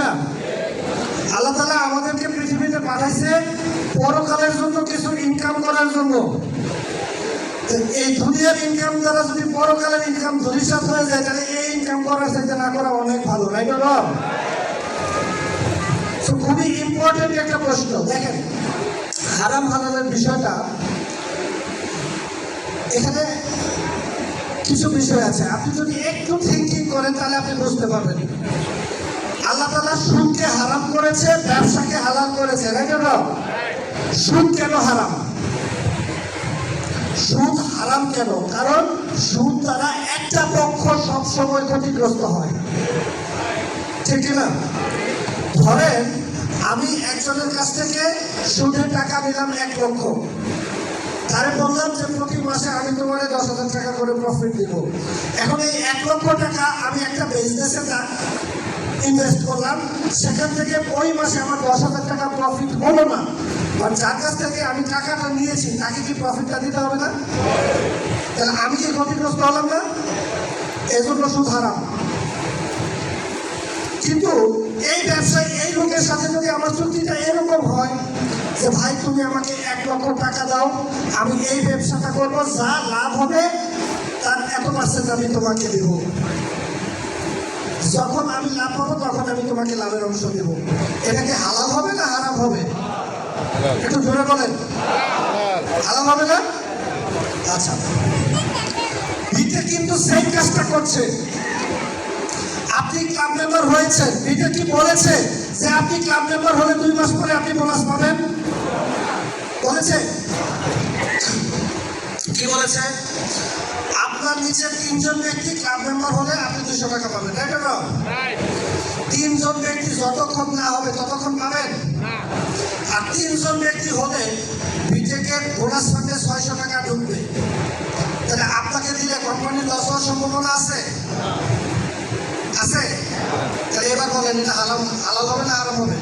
না? আল্লাহ তাআলা আমাদেরকে পৃথিবীতে পাঠাইছে পরকালের জন্য কিছু ইনকাম করার জন্য। এই দুনিয়ার ইনকাম দ্বারা যদি পরকালের ইনকাম ধরিসাৎ হয়ে যায়, তাহলে এই ইনকাম করার চাইতে না করা অনেক ভালো, রাইট অর রং? খুবই ইম্পর্টেন্ট একটা প্রশ্ন। দেখেন, হারাম হালালের বিষয়টা এখানে কিছু বিষয় আছে, আপনি যদি একটু থিঙ্কিং করেন তাহলে আপনি বুঝতে পারবেন। আল্লাহ তাআলা সুদকে হারাম করেছে, ব্যবসাকে হালাল করেছে, রাইট অর রং? সুদ কেন হারাম? সুদ হারাম কেন? কারণ সুদ দ্বারা একটা পক্ষ সবসময় ক্ষতিগ্রস্ত হয়, ঠিক না? ধরেন আমি একজনের কাছ থেকে সুদের টাকা নিলাম 1 লক্ষ, তারে বললাম যে প্রতি মাসে আমি তোমার 10,000 টাকা করে প্রফিট দিব। এখন এই 1 লক্ষ টাকা আমি একটা বিজনেসে ইনভেস্ট করলাম, সেখান থেকে ওই মাসে আমার 10,000 টাকা প্রফিট হলো না, আর যার কাছ থেকে আমি টাকাটা নিয়েছি তাকে কি প্রফিটটা দিতে হবে না? তাহলে আমি কি ক্ষতিগ্রস্ত হলাম না? এজন্য সুদ হারাম। কিন্তু এই ব্যবসায় এই লোকের সাথে যদি আমার চুক্তিটা এরকম হয় যে ভাই তুমি আমাকে 1 লক্ষ টাকা দাও, আমি এই ব্যবসাটা করবো, যা লাভ হবে তার এত% আমি তোমাকে দেব, যখন আমি লাভ পাবো তখন আমি তোমাকে লাভের অংশ দেব। এটা কি হালাল হবে না হারাম হবে? একটু জোরে বলেন। হালাল হবে না? আচ্ছা, বিটে কিন্তু সেই কাজটা করছে। আপনি ক্লাব মেম্বার হয়েছেন, বিটে কি বলেছে যে আপনি ক্লাব মেম্বার হলে 2 মাস পরে আপনি বোনাস পাবেন? বলেছে? কি বলেছে? আপনার নিচে 3 জন ব্যক্তি ক্লাব মেম্বার হলে আপনি 200 টাকা পাবেন, রাইট অর রং? 3 জন ব্যক্তি যতক্ষণ না হবে ততক্ষণ পাবেন। আর 3 জন ব্যক্তি হলে বিটেকে বোনাস ফান্ডে 600 টাকা ঢুকবে। তাহলে আপনাকে দিলে কোম্পানির লস হওয়ার সম্ভাবনা আছে? আছে? তাহলে এবার বলেন, এটা হালাল হবে না হারাম হবে?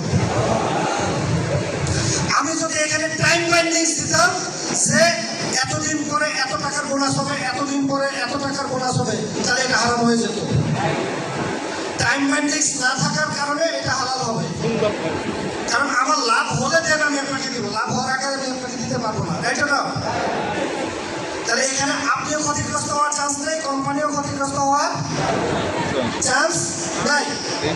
আমি যদি এখানে টাইম বাইন্ডিংস দিতাম যে এতদিন পরে এত টাকার বোনাস হবে, এতদিন পরে এত টাকার বোনাস হবে, তাহলে এটা হারাম হয়ে যেত। টাইম বাইন্ডিংস না থাকার কারণে এটা হালাল হবে, কারণ আমার লাভ হলে দেন আমি আপনাকে দিব, লাভ হওয়ার আগে আমি আপনাকে দিতে পারবো না, রাইট না? তাহলে এখানে আপনিও ক্ষতিগ্রস্ত হওয়ার চান্স নেই, কোম্পানিও ক্ষতিগ্রস্ত হওয়ার চান্স নাই।